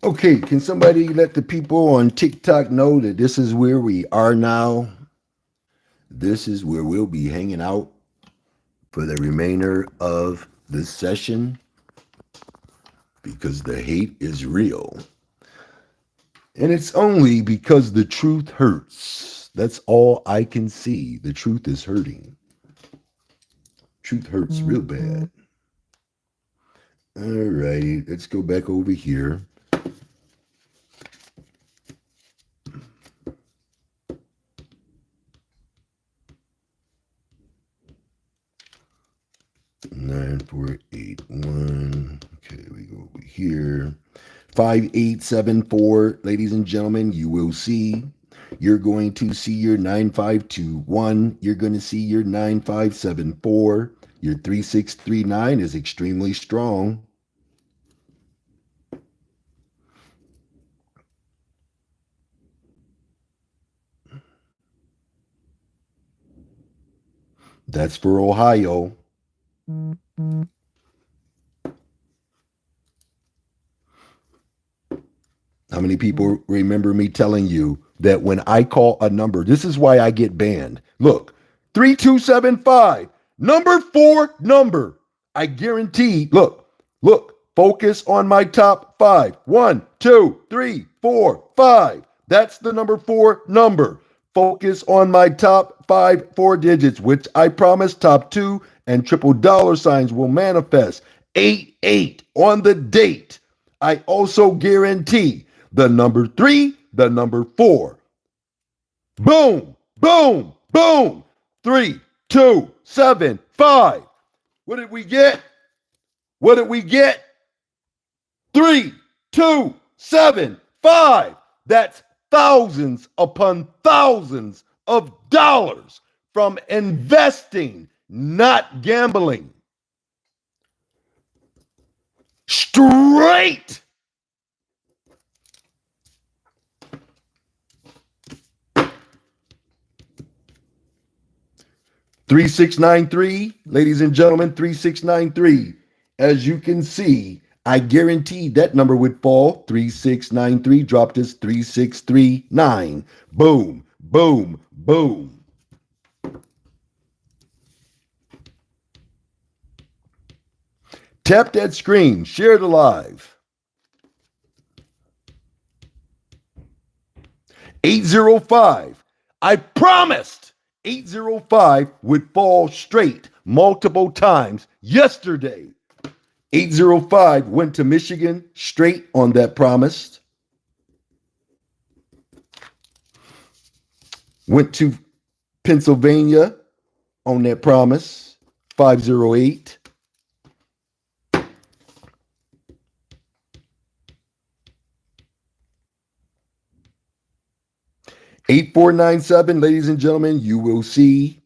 Okay, can somebody let the people on TikTok know that this is where we are now? This is where we'll be hanging out for the remainder of this session because the hate is real. And it's only because the truth hurts. That's all I can see. The truth is hurting. Truth hurts real bad. All righty, let's go back over here. Nine, four, eight, one. Okay, we go over here. 5874, ladies and gentlemen, you will see. You're going to see your 9521. You're going to see your 9574. Your 3639 is extremely strong. That's for Ohio. How many people remember me telling you that when I call a number, this is why I get banned? Look, 3275, number 4 number. I guarantee, look, focus on my top 5. 1, 2, 3, 4, 5. That's the number 4 number. Focus on my top 5 4 digits, which I promise top 2 and triple dollar signs will manifest. 88 on the date. I also guarantee the number 3, the number 4. Boom, boom, boom. 3, 2, 7, 5. What did we get? What did we get? 3, 2, 7, 5. That's thousands upon thousands of dollars from investing, not gambling. Straight. $3693, ladies and gentlemen, 3693. As you can see, I guaranteed that number would fall. 3693 dropped as 3639. Boom, boom, boom. Tap that screen, share the live. 805. I promised 805 would fall straight multiple times yesterday. 805 went to Michigan straight on that promise. Went to Pennsylvania on that promise. 508. $8497, ladies and gentlemen, you will see.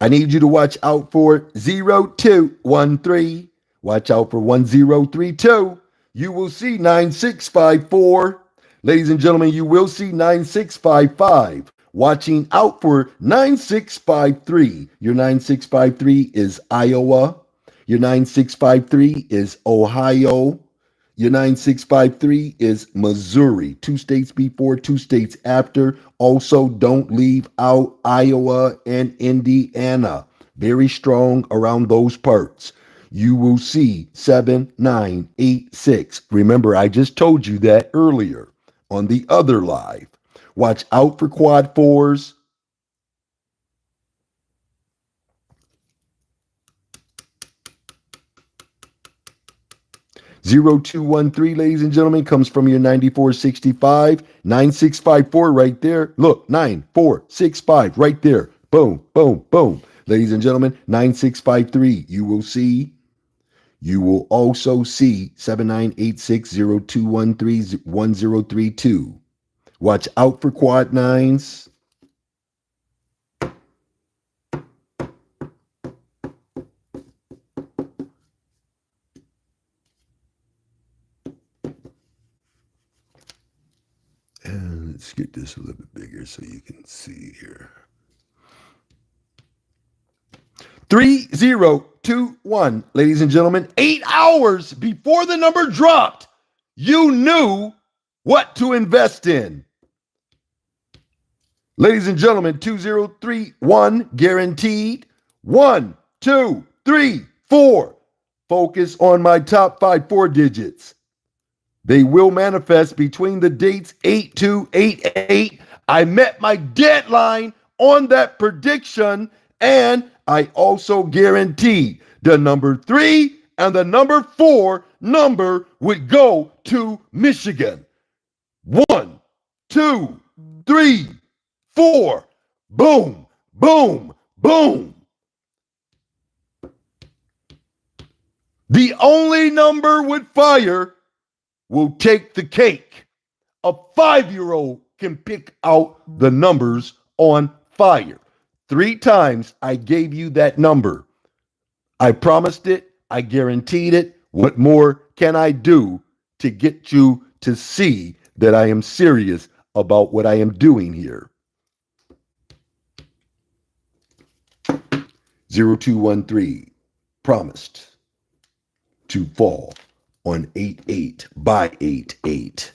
I need you to watch out for 0213. Watch out for 1032. You will see 9654. Ladies and gentlemen, you will see 9655. Watching out for 9653. Your 9653 is Iowa. Your 9653 is Ohio. Your 9653 is Missouri. 2 states before, 2 states after. Also, don't leave out Iowa and Indiana. Very strong around those parts. You will see 7986. Remember, I just told you that earlier on the other live. Watch out for quad 4s. 0213, ladies and gentlemen, comes from your 9465. 9654 right there. Look, 9465 right there. Boom, boom, boom. Ladies and gentlemen, 9653. You will see. You will also see 798602131032. Watch out for quad 9s. Let's get this a little bit bigger so you can see here. 3021, ladies and gentlemen, 8 hours before the number dropped, you knew what to invest in. Ladies and gentlemen, 2031 guaranteed. 1, 2, 3, 4. Focus on my top 5 4 digits. They will manifest between the dates 8288. I met my deadline on that prediction, and I also guaranteed the number 3 and the number 4 number would go to Michigan. 1, 2, 3, 4. Boom, boom, boom. The only number with fire will take the cake. A 5-year-old can pick out the numbers on fire. 3 times I gave you that number. I promised it. I guaranteed it. What more can I do to get you to see that I am serious about what I am doing here? 0213 promised to fall on 88 by 88.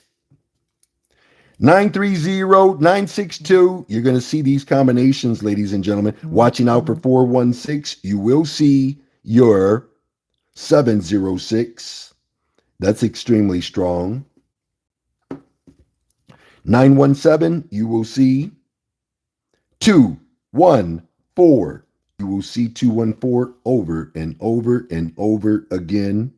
930, 962. You're going to see these combinations, ladies and gentlemen. Watching out for 416. You will see your 706. That's extremely strong. 917. You will see 214. You will see 214 over and over and over again.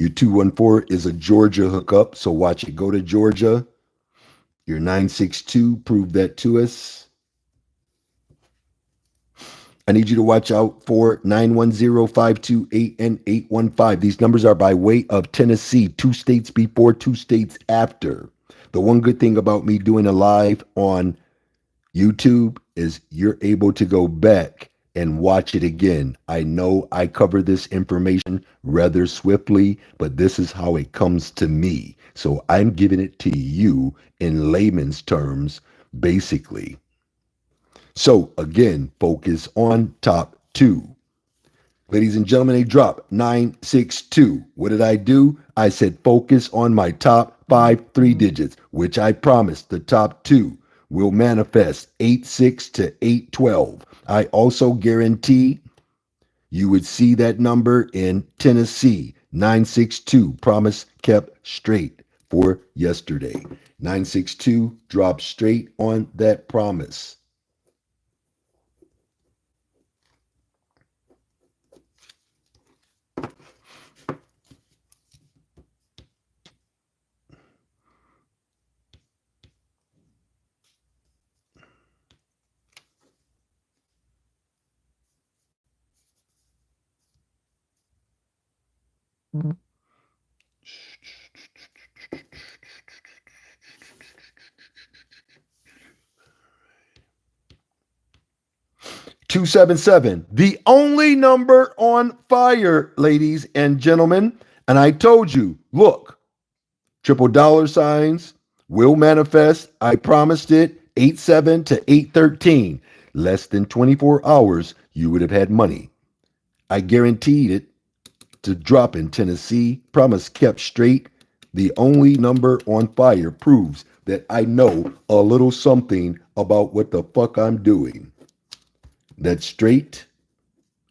Your 214 is a Georgia hookup, so watch it go to Georgia. Your 962, prove that to us. I need you to watch out for 910, 528, and 815. These numbers are by way of Tennessee, 2 states before, 2 states after. The one good thing about me doing a live on YouTube is you're able to go back and watch it again. I know I cover this information rather swiftly, but this is how it comes to me. So I'm giving it to you in layman's terms, basically. So again, focus on top 2. Ladies and gentlemen, they dropped 962. What did I do? I said focus on my top 5 3 digits, which I promised the top 2 will manifest 86 to 812. I also guarantee you would see that number in Tennessee, 962. Promise kept straight for yesterday. 962 dropped straight on that promise. Mm-hmm. 277, the only number on fire, ladies and gentlemen. And I told you, look, triple dollar signs will manifest. I promised it. 87 to 813. Less than 24 hours, you would have had money. I guaranteed it to drop in Tennessee. Promise kept straight. The only number on fire proves that I know a little something about what the fuck I'm doing. That's straight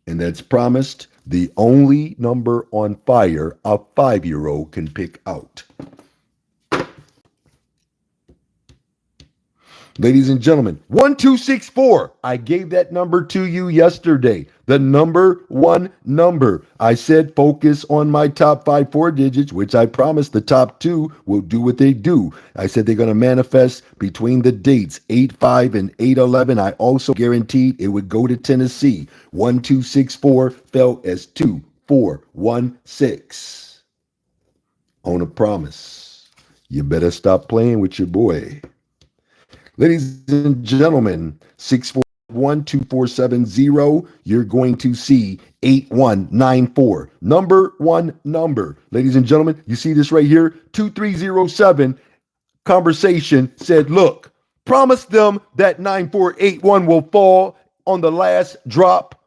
and that's promised. The only number on fire a 5-year-old can pick out. Ladies and gentlemen, 1264. I gave that number to you yesterday. The number 1 number. I said focus on my top 5 4 digits, which I promised the top 2 will do what they do. I said they're going to manifest between the dates 8-5 and 8-11. I also guaranteed it would go to Tennessee. 1264 fell as 2416. On a promise. You better stop playing with your boy. Ladies and gentlemen, 6-4 12470, you're going to see 8194. Number one number. Ladies and gentlemen, you see this right here? 2307 conversation said, look, promise them that 9481 will fall on the last drop.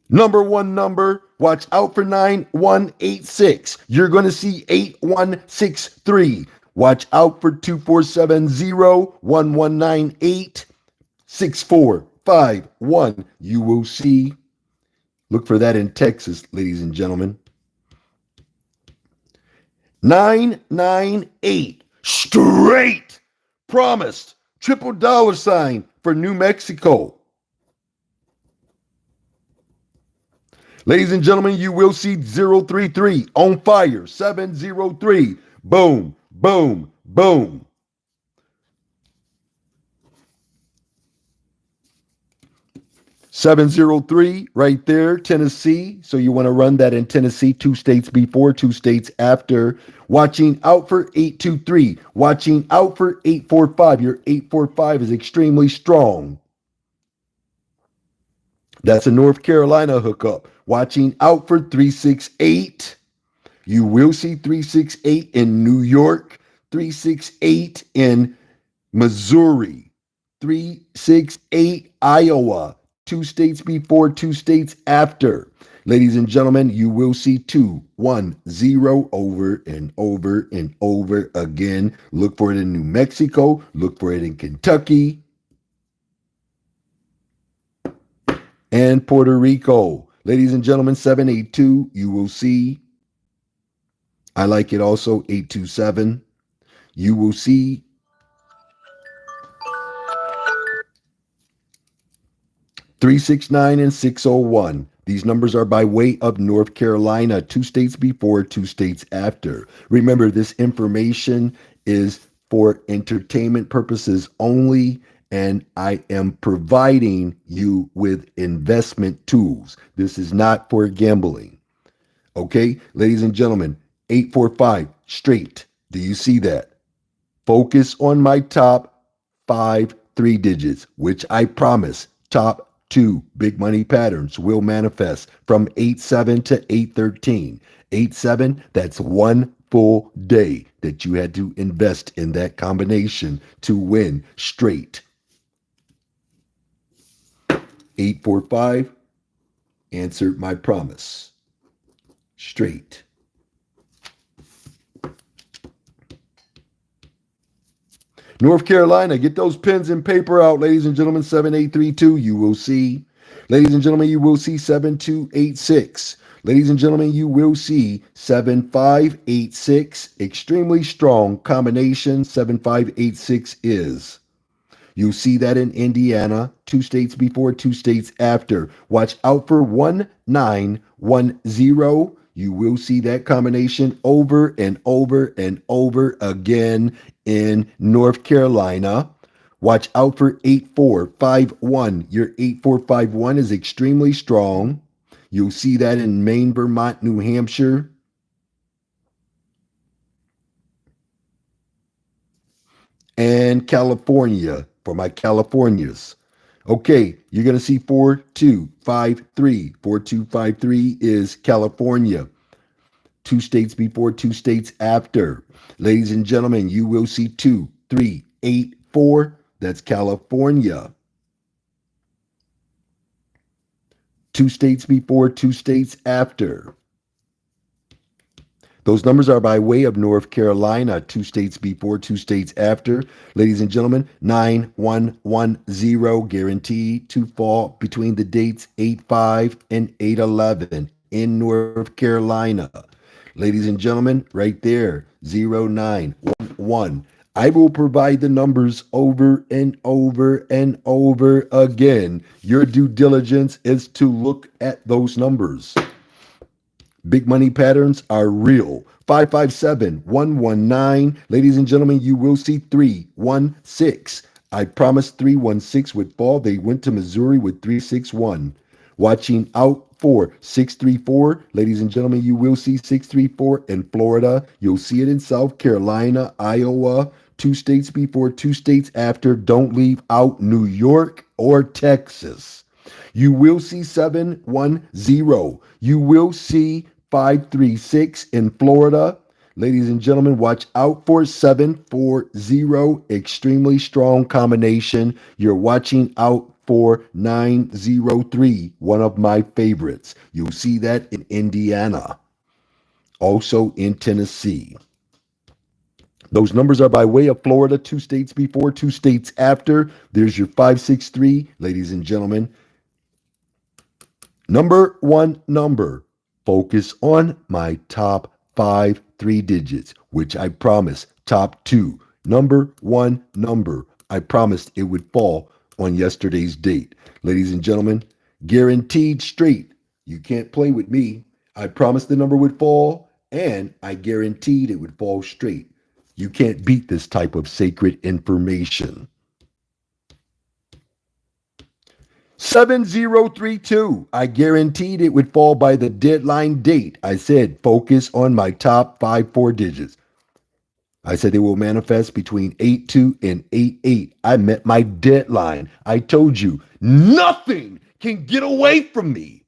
Number one number, watch out for 9186. You're going to see 8163. Watch out for 2470 1198 6451. You will see, look for that in Texas, ladies and gentlemen. 998. Straight. Promised. Triple dollar sign for New Mexico. Ladies and gentlemen, you will see 033 on fire. 703. Boom, boom, boom. 703 right there, Tennessee. So you want to run that in Tennessee, 2 states before, 2 states after. Watching out for 823. Watching out for 845. Your 845 is extremely strong. That's a North Carolina hookup. Watching out for 368. You will see 368 in New York, 368 in Missouri, 368 Iowa. 2 states before, 2 states after. Ladies and gentlemen, you will see 210 over and over and over again. Look for it in New Mexico. Look for it in Kentucky and Puerto Rico. Ladies and gentlemen, 782, you will see. I like it also, 827. You will see 369 and 601. These numbers are by way of North Carolina, 2 states before, 2 states after. Remember, this information is for entertainment purposes only, and I am providing you with investment tools. This is not for gambling. Okay, ladies and gentlemen, 845 straight. Do you see that? Focus on my top 5 3 digits, which I promise top 2 big money patterns will manifest from 8-7 to 8-13. 8-7, that's 1 full day that you had to invest in that combination to win straight. 845 answered my promise. Straight. North Carolina, get those pens and paper out, ladies and gentlemen. 7832, you will see. Ladies and gentlemen, you will see 7286. Ladies and gentlemen, you will see 7586. Extremely strong combination. 7586 is. You'll see that in Indiana, 2 states before, 2 states after. Watch out for 1910. You will see that combination over and over and over again in North Carolina. Watch out for 8451. Your 8451 is extremely strong. You'll see that in Maine, Vermont, New Hampshire. And California for my Californias. Okay, you're going to see 4253. 4253 is California. 2 states before, 2 states after. Ladies and gentlemen, you will see 2384. That's California. 2 states before, 2 states after. Those numbers are by way of North Carolina, 2 states before, 2 states after. Ladies and gentlemen, 9110 guaranteed to fall between the dates 8-5 and 8-11 in North Carolina. Ladies and gentlemen, right there, 0911. I will provide the numbers over and over and over again. Your due diligence is to look at those numbers. Big money patterns are real. 557119. Ladies and gentlemen, you will see 316. I promised 316 would fall. They went to Missouri with 361. Watching out for 634. Ladies and gentlemen, you will see 634 in Florida. You'll see it in South Carolina, Iowa, 2 states before, 2 states after. Don't leave out New York or Texas. You will see 710. You will see 536 in Florida. Ladies and gentlemen, watch out for 740. Extremely strong combination. You're watching out for 903, one of my favorites. You'll see that in Indiana, also in Tennessee. Those numbers are by way of Florida, 2 states before, 2 states after. There's your 563, ladies and gentlemen. Number one number. Focus on my top 5 3 digits, which I promised. Top 2. Number one number. I promised it would fall on yesterday's date. Ladies and gentlemen, guaranteed straight. You can't play with me. I promised the number would fall, and I guaranteed it would fall straight. You can't beat this type of sacred information. 7032. I guaranteed it would fall by the deadline date. I said, focus on my top 5 4 digits. I said they will manifest between 82 and 88. I met my deadline. I told you, nothing can get away from me.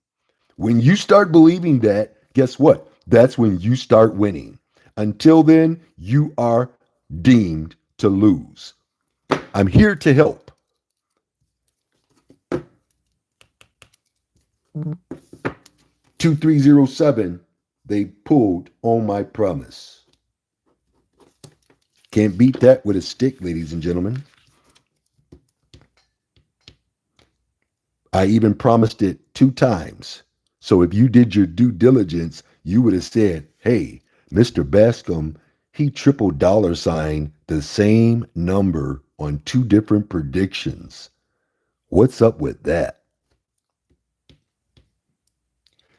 When you start believing that, guess what? That's when you start winning. Until then, you are deemed to lose. I'm here to help. 2307, they pulled on my promise. Can't beat that with a stick, ladies and gentlemen. I even promised it 2 times. So if you did your due diligence, you would have said, hey, Mr. Bascomb, he triple dollar signed the same number on 2 different predictions. What's up with that?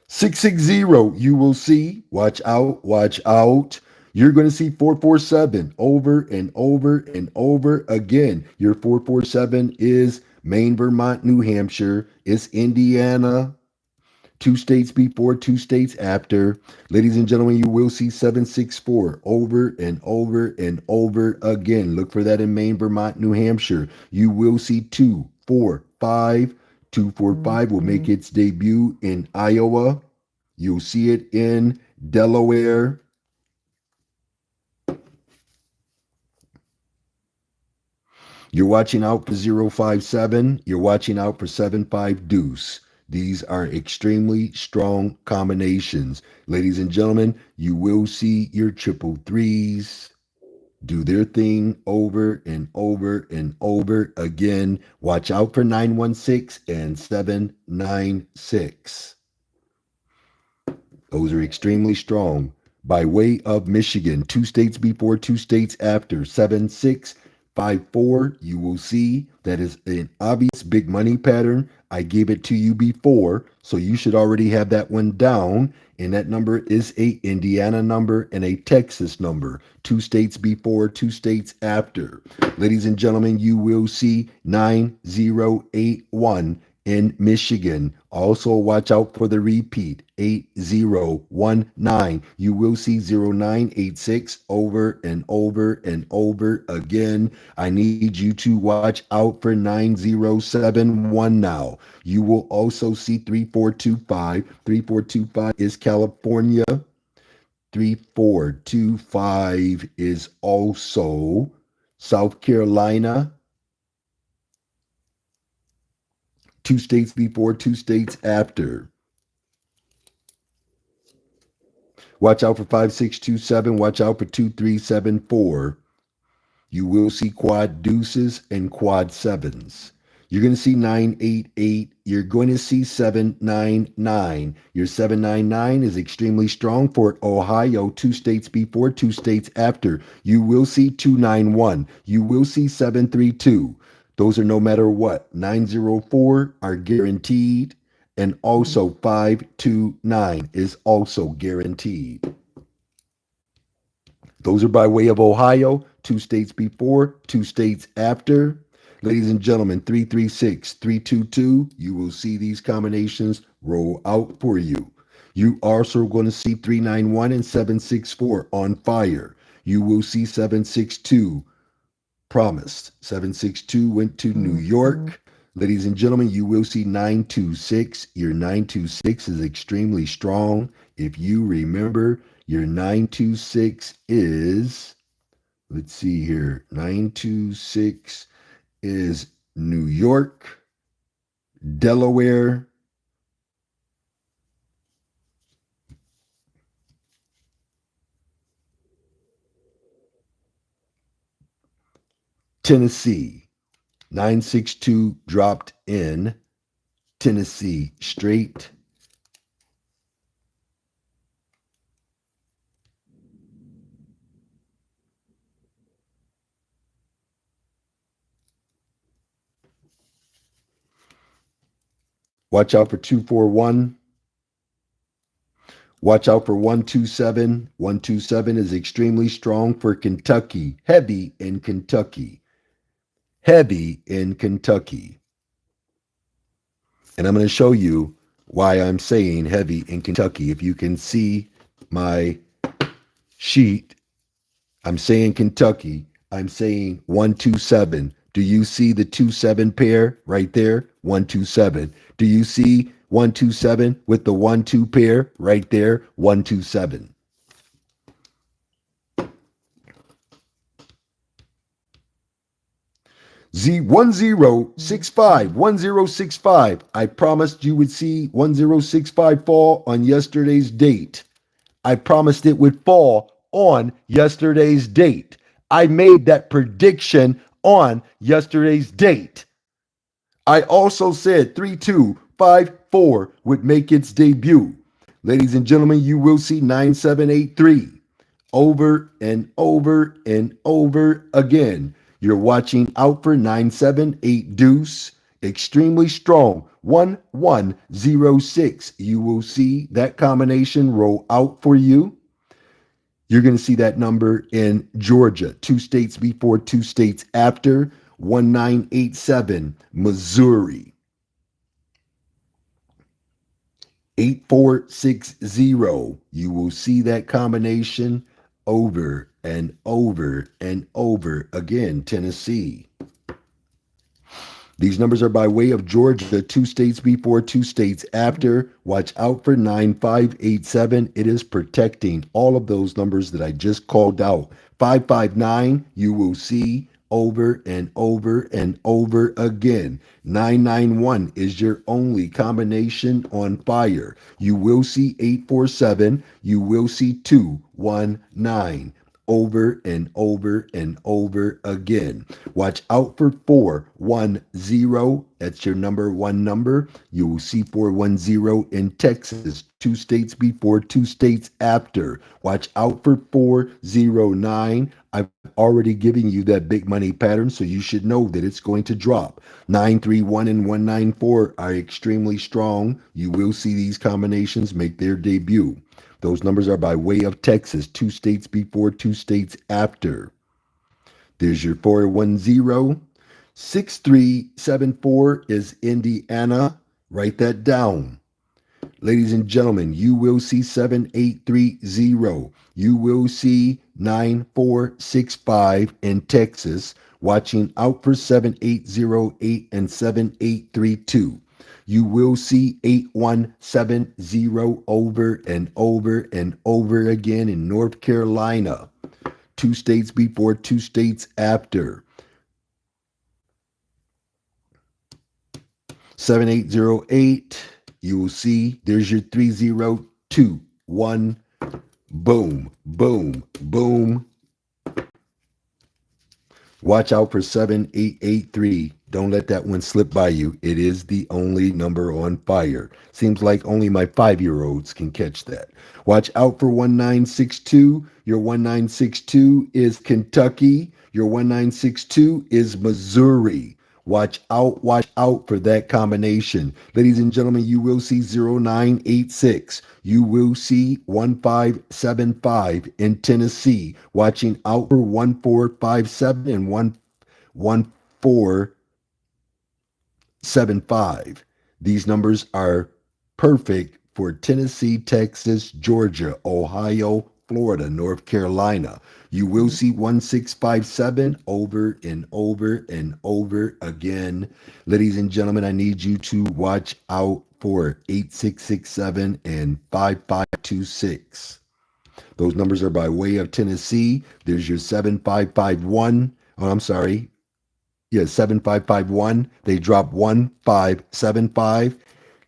660, you will see. Watch out, watch out. You're going to see 447 over and over and over again. Your 447 is Maine, Vermont, New Hampshire. It's Indiana. 2 states before, 2 states after. Ladies and gentlemen, you will see 764 over and over and over again. Look for that in Maine, Vermont, New Hampshire. You will see 245. 245 will make its debut in Iowa. You'll see it in Delaware. You're watching out for 057. You're watching out for 75 deuce. These are extremely strong combinations. Ladies and gentlemen, you will see your triple threes do their thing over and over and over again. Watch out for 916 and 796. Those are extremely strong. By way of Michigan, 2 states before, 2 states after. 7654, you will see that is an obvious big money pattern. I gave it to you before, so you should already have that one down. And that number is a Indiana number and a Texas number. 2 states before, 2 states after. Ladies and gentlemen, you will see 9081 in Michigan. Also, watch out for the repeat, 8019. You will see 0986 over and over and over again. I need you to watch out for 9071 now. You will also see 3425. 3425 is California. 3425 is also South Carolina. 2 states before, 2 states after. Watch out for 5627. Watch out for 2374. You will see quad deuces and quad sevens. You're going to see 988. You're going to see 799. Your 799 is extremely strong for Ohio. 2 states before, 2 states after. You will see 291. You will see 732. Those are no matter what. 904 are guaranteed. And also 529 is also guaranteed. Those are by way of Ohio. 2 states before, 2 states after. Ladies and gentlemen, 336, 322, you will see these combinations roll out for you. You also going to see 391 and 764 on fire. You will see 762 promised. 762 went to New York. Ladies and gentlemen, you will see 926. Your 926 is extremely strong. If you remember, your 926 is, let's see here, 926 is New York, Delaware, Tennessee. 962 dropped in Tennessee straight. Watch out for 241. Watch out for 127. 127 is extremely strong for Kentucky. Heavy in Kentucky. Heavy in Kentucky. And I'm going to show you why I'm saying heavy in Kentucky. If you can see my sheet, I'm saying Kentucky. I'm saying 127. Do you see the 27 pair right there? 127. Do you see 127 with the 1-2 pair right there? 127. Z1065, 1065. I promised you would see 1065 fall on yesterday's date. I promised it would fall on yesterday's date. I made that prediction on yesterday's date. I also said 3254 would make its debut. Ladies and gentlemen, you will see 9783 over and over and over again. You're watching out for 978 deuce, extremely strong 1106. You will see that combination roll out for you. You're going to see that number in Georgia, 2 states before, 2 states after. 1987, Missouri. 8460. You will see that combination over and over and over again. Tennessee. These numbers are by way of Georgia, 2 states before, 2 states after. Watch out for 9587. It is protecting all of those numbers that I just called out. 559, you will see over and over and over again. 991 is your only combination on fire. You will see 847. You will see 219 over and over and over again. Watch out for 410. That's your number one number. You will see 410 in Texas, 2 states before, 2 states after. Watch out for 409. I've already given you that big money pattern, so you should know that it's going to drop. 931 and 194 are extremely strong. You will see these combinations make their debut. Those numbers are by way of Texas, 2 states before, 2 states after. There's your 410. 6374 is Indiana. Write that down. Ladies and gentlemen, you will see 7830. You will see 9465 in Texas. Watching out for 7808 and 7832. You will see 8170 over and over and over again in North Carolina. 2 states before, 2 states after. 7808, you will see there's your 3021. Boom, boom, boom. Watch out for 7883. Don't let that one slip by you. It is the only number on fire. Seems like only my 5-year-olds can catch that. Watch out for 1962. Your 1962 is Kentucky. Your 1962 is Missouri. Watch out for that combination. Ladies and gentlemen, you will see 0986. You will see 1575 in Tennessee. Watching out for 1457 and 1475. These numbers are perfect for Tennessee, Texas, Georgia, Ohio, Florida, North Carolina. You will see 1657 over and over and over again. Ladies and gentlemen, I need you to watch out for 8667 and 5526. Those numbers are by way of Tennessee. There's your 7551. Oh, I'm sorry. Yeah, 7551. They drop 1575.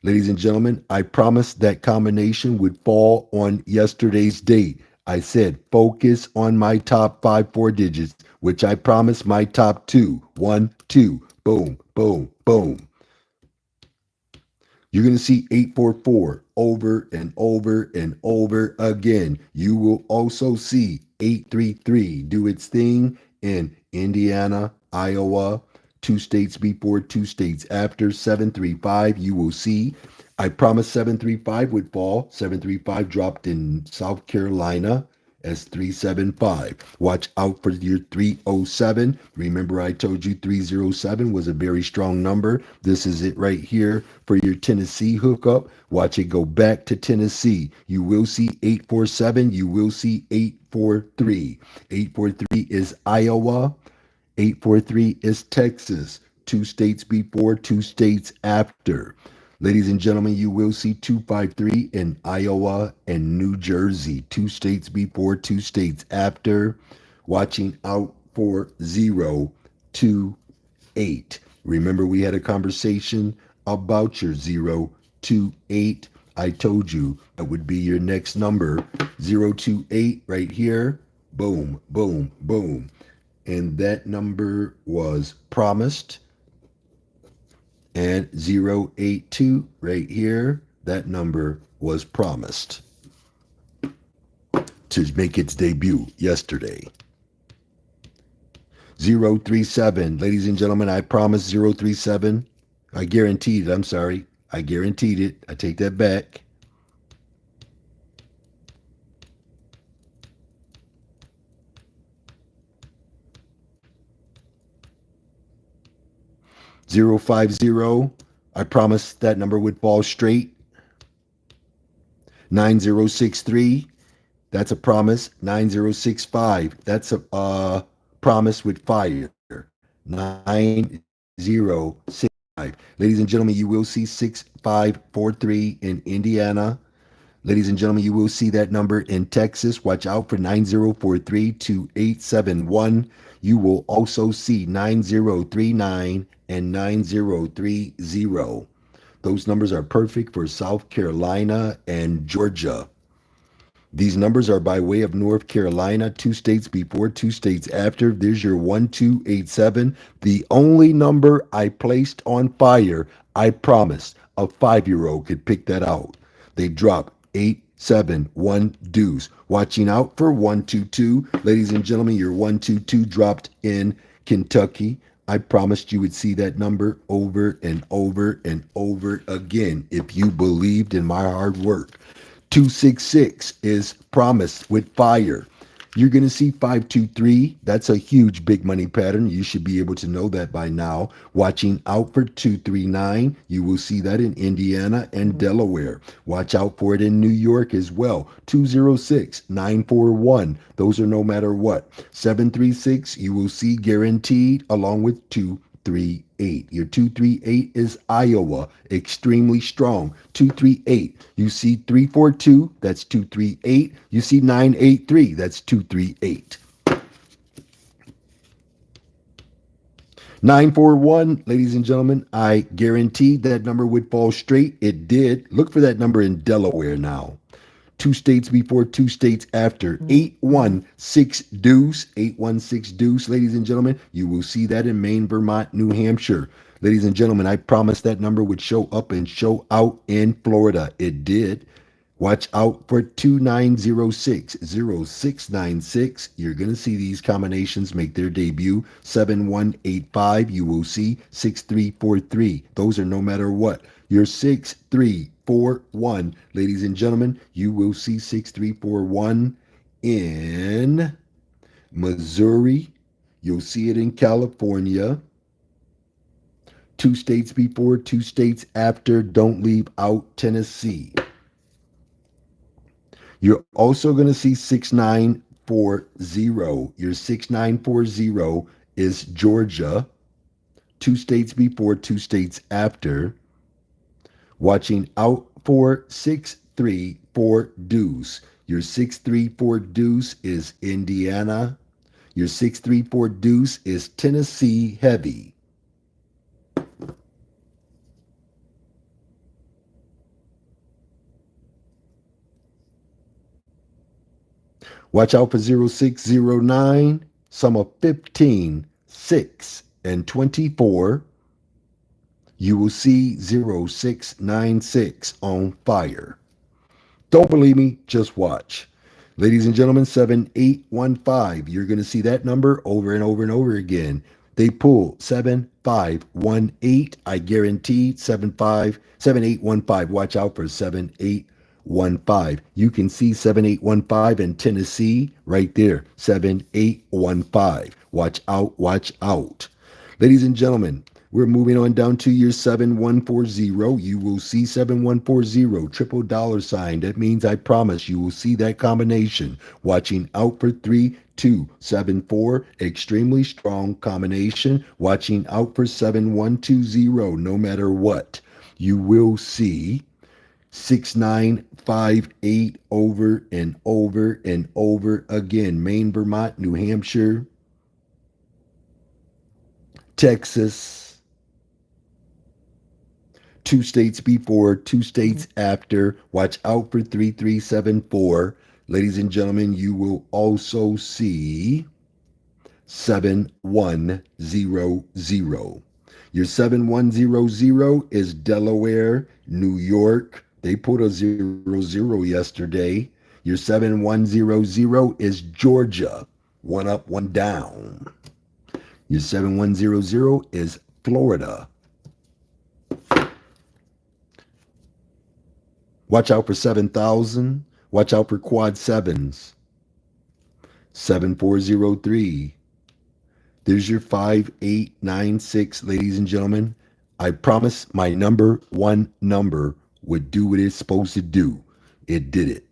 Ladies and gentlemen, I promised that combination would fall on yesterday's date. I said, focus on my top five four digits, which I promised my top two. One, two, boom, boom, boom. You're going to see 844 over and over and over again. You will also see 833 do its thing in Indiana, Iowa, two states before, two states after. 735, you will see. I promised 735 would fall. 735 dropped in South Carolina as 375. Watch out for your 307. Remember, I told you 307 was a very strong number. This is it right here for your Tennessee hookup. Watch it go back to Tennessee. You will see 847. You will see 843. 843 is Iowa. 843 is Texas. Two states before, two states after. Ladies and gentlemen, you will see 253 in Iowa and New Jersey. Two states before, two states after. Watching out for 028. Remember, we had a conversation about your 028. I told you that would be your next number. 028 right here. Boom, boom, boom. And that number was promised. And 082 right here, that number was promised to make its debut yesterday. 037, ladies and gentlemen, I promised 037. I guaranteed it, I'm sorry. I guaranteed it. I take that back. 050, I promised that number would fall straight. 9063, that's a promise. 9065, that's a promise with fire. 9065. Ladies and gentlemen, you will see 6543 in Indiana. Ladies and gentlemen, you will see that number in Texas. Watch out for 90432871. You will also see 9039 and 9030. Those numbers are perfect for South Carolina and Georgia. These numbers are by way of North Carolina, two states before, two states after. There's your 1287. The only number I placed on fire, I promised a 5-year-old could pick that out. They drop 871 deuce. Watching out for 122. Ladies and gentlemen, your 122 dropped in Kentucky. I promised you would see that number over and over and over again if you believed in my hard work. 266 is promised with fire. You're going to see 523. That's a huge big money pattern. You should be able to know that by now. Watching out for 239. You will see that in Indiana and Delaware. Watch out for it in New York as well. 206, 941. Those are no matter what. 736, you will see guaranteed along with 238. Your 238 is Iowa, extremely strong. 238. You see 342, that's 238. You see 983, that's 238. 941, ladies and gentlemen, I guaranteed that number would fall straight. It did. Look for that number in Delaware now. Two states before, two states after. 816 deuce, 816 deuce, ladies and gentlemen. You will see that in Maine, Vermont, New Hampshire. Ladies and gentlemen, I promised that number would show up and show out in Florida. It did. Watch out for 2906, 0696. You're going to see these combinations make their debut. 7185, you will see 6343. Those are no matter what. Your 6341, ladies and gentlemen, you will see 6341 in Missouri. You'll see it in California. Two states before, two states after. Don't leave out Tennessee. You're also going to see 6940. Your 6940 is Georgia, 2 states before, 2 states after. Watching out for 634 deuce. Your 634 deuce is Indiana. Your 634 deuce is Tennessee heavy. Watch out for 0609, sum of 15, 6, and 24. You will see 0696 on fire. Don't believe me? Just watch. Ladies and gentlemen, 7815. You're going to see that number over and over and over again. They pull 7518. I guarantee 7815. Watch out for 7815. You can see 7815 in Tennessee right there. 7815. Watch out, watch out. Ladies and gentlemen, we're moving on down to your 7140. You will see 7140, triple dollar sign. That means I promise you will see that combination. Watching out for 3274, extremely strong combination. Watching out for 7120, no matter what. You will see 6958 over and over and over again. Maine, Vermont, New Hampshire, Texas, 2 states before, 2 states after. Watch out for 3374. Ladies and gentlemen, you will also see 7100. Your 7100 is Delaware, New York. They put a 00 yesterday. Your 7100 is Georgia. One up, one down. Your 7100 is Florida. Watch out for 7,000. Watch out for quad sevens. 7403. There's your 5896, ladies and gentlemen. I promise my number one number would do what it's supposed to do. It did it.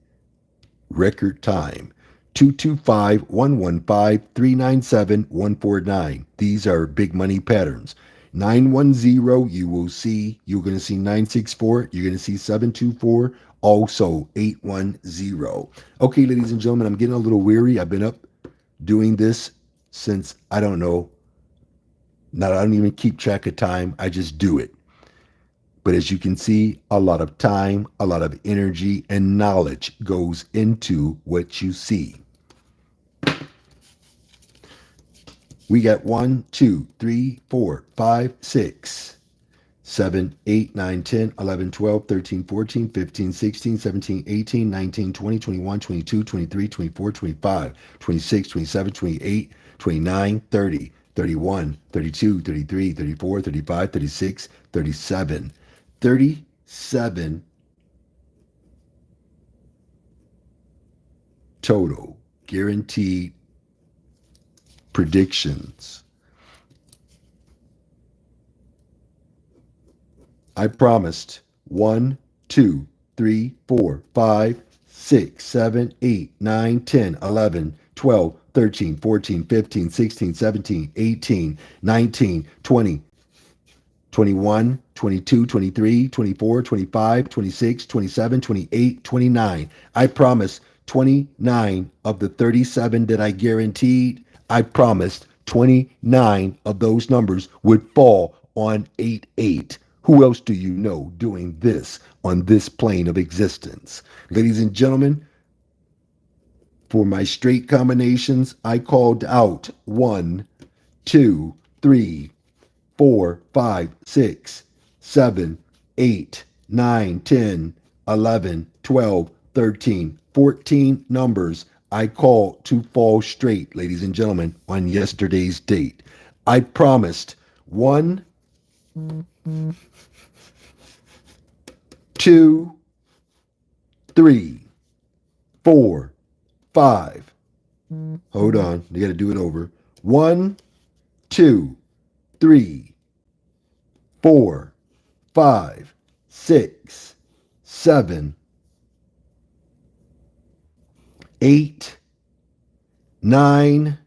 Record time. 225-115-397-149. These are big money patterns. 910, you're going to see 964, you're going to see 724, also 810. Okay, ladies and gentlemen, I'm getting a little weary. I've been up doing this since, I don't know, I don't even keep track of time. I just do it. But as you can see, a lot of time, a lot of energy, and knowledge goes into what you see. We got 1, 2, 3, 4, 5, 6, 7, 8, 9, 10, 11, 12, 13, 14, 15, 16, 17, 18, 19, 20, 21, 22, 23, 24, 25, 26, 27, 28, 29, 30, 31, 32, 33, 34, 35, 36, 37. 37 total guaranteed predictions. I promised 1, 2, 3, 4, 5, 6, 7, 8, 9, 10, 11, 12, 13, 14, 15, 16, 17, 18, 19, 20, 21, 22, 23, 24, 25, 26, 27, 28, 29. I promise 29 of the 37 that I guaranteed, I promised 29 of those numbers would fall on 8-8. Who else do you know doing this on this plane of existence? Ladies and gentlemen, for my straight combinations, I called out 1, 2, 3, 4, 5, 6, 7, 8, 9, 10, 11, 12, 13, 14 numbers I call to fall straight, ladies and gentlemen, on yesterday's date. I promised 1, 2, 3, 4, 5. Hold on, you got to do it over. 1, 2, 3, 4, 5, 6, 7, 8, 9,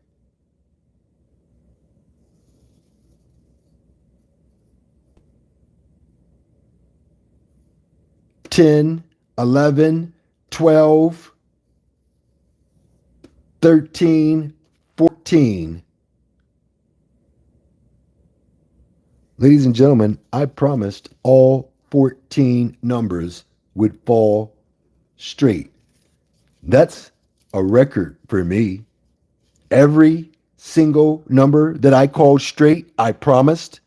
10, 11, 12, 13, 14. Ladies and gentlemen, I promised all 14 numbers would fall straight. That's a record for me. Every single number that I called straight, I promised.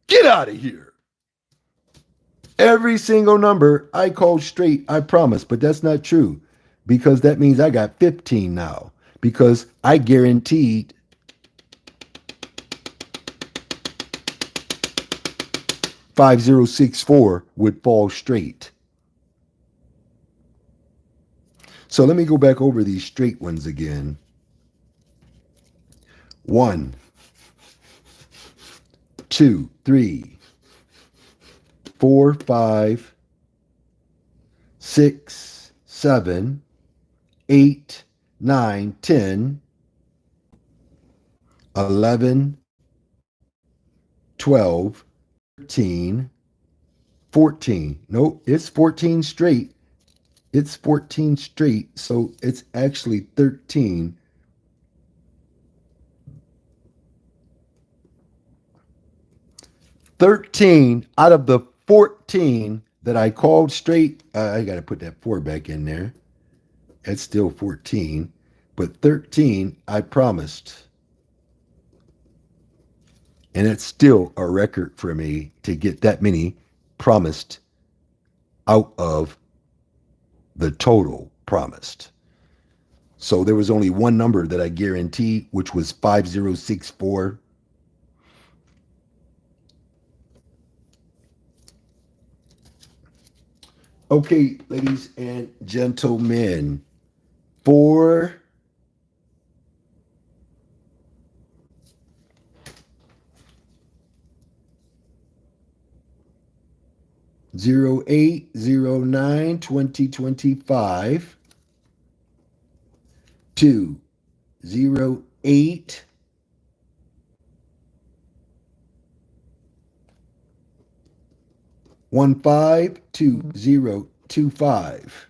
Get out of here. Every single number I called straight, I promised. But that's not true because that means I got 15 now because I guaranteed 5064 would fall straight. So let me go back over these straight ones again. 1, 2, 3, 4, 5, 6, 7, 8, 9, 10, 11, 12, 13, 14. Nope, it's 14 straight. It's 14 straight, so it's actually 13. 13 out of the 14 that I called straight. I got to put that 4 back in there. It's still 14, but 13 I promised. And it's still a record for me to get that many promised out of the total promised. So there was only one number that I guaranteed, which was 5064. Okay, ladies and gentlemen, for zero 0809 2025 to 08 152025.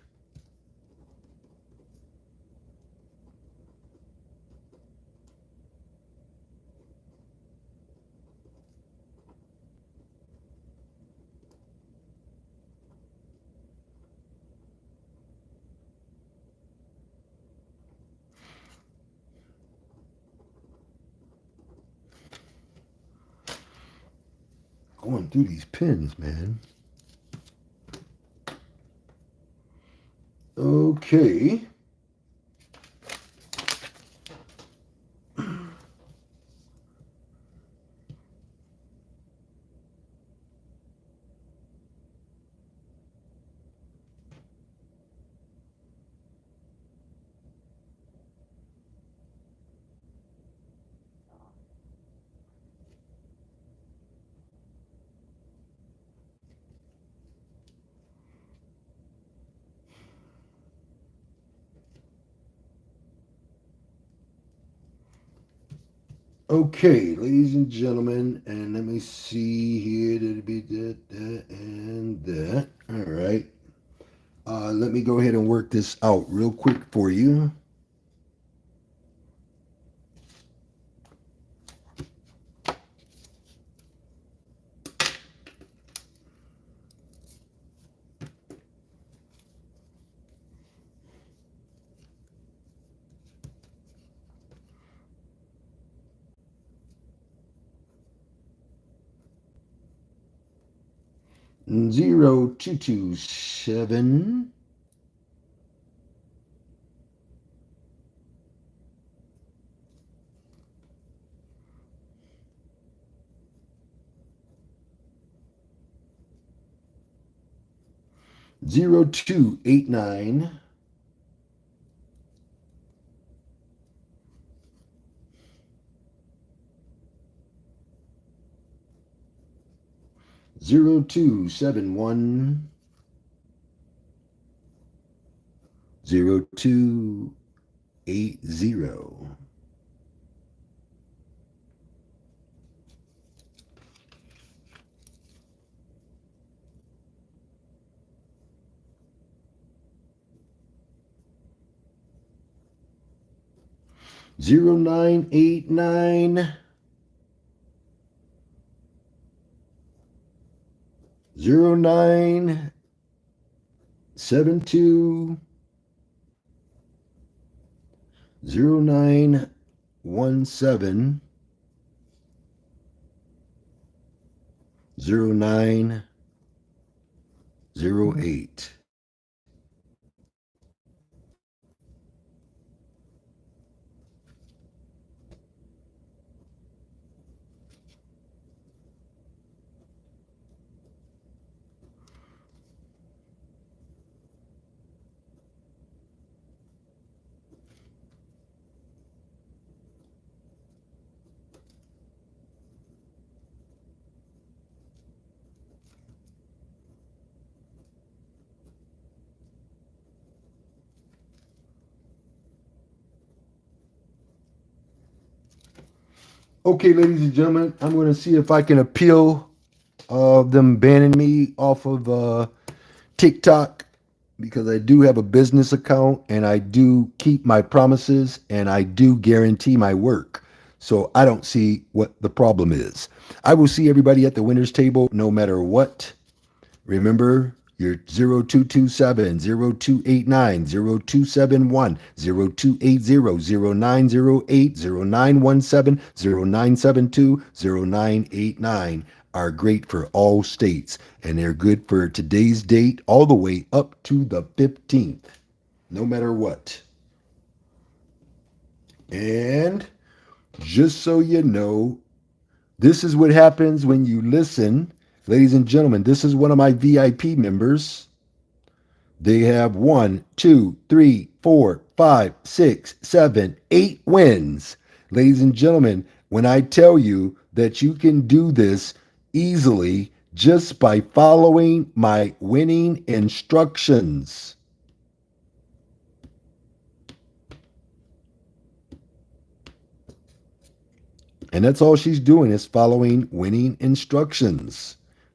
Going through these pins, man. Okay. Okay, ladies and gentlemen, and let me see here. That'll be that, and that. All right. Let me go ahead and work this out real quick for you. Zero two two seven 0289 0271 02 80. 0989 0972 0917 0908. Okay, ladies and gentlemen, I'm going to see if I can appeal them banning me off of TikTok because I do have a business account and I do keep my promises and I do guarantee my work. So I don't see what the problem is. I will see everybody at the winner's table no matter what. Remember, your 0227 0289 0271 0280 0908 0917 0972 0989 are great for all states, and they're good for today's date all the way up to the 15th, no matter what. And just so you know, this is what happens when you listen. Ladies and gentlemen, this is one of my VIP members. They have 1, 2, 3, 4, 5, 6, 7, 8 wins. Ladies and gentlemen, when I tell you that you can do this easily just by following my winning instructions. And that's all she's doing is following winning instructions.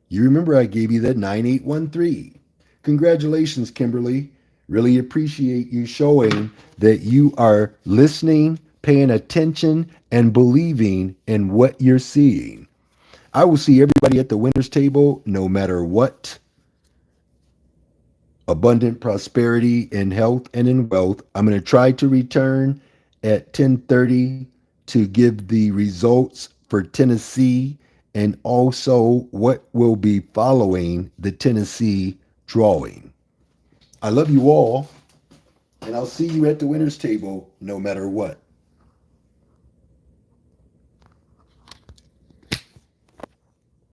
You remember I gave you that 9813. Congratulations, Kimberly. Really appreciate you showing that you are listening, paying attention, and believing in what you're seeing. I will see everybody at the winner's table no matter what. Abundant prosperity in health and in wealth. I'm going to try to return at 10:30 to give the results for Tennessee and also what will be following the Tennessee drawing. I love you all, and I'll see you at the winner's table no matter what.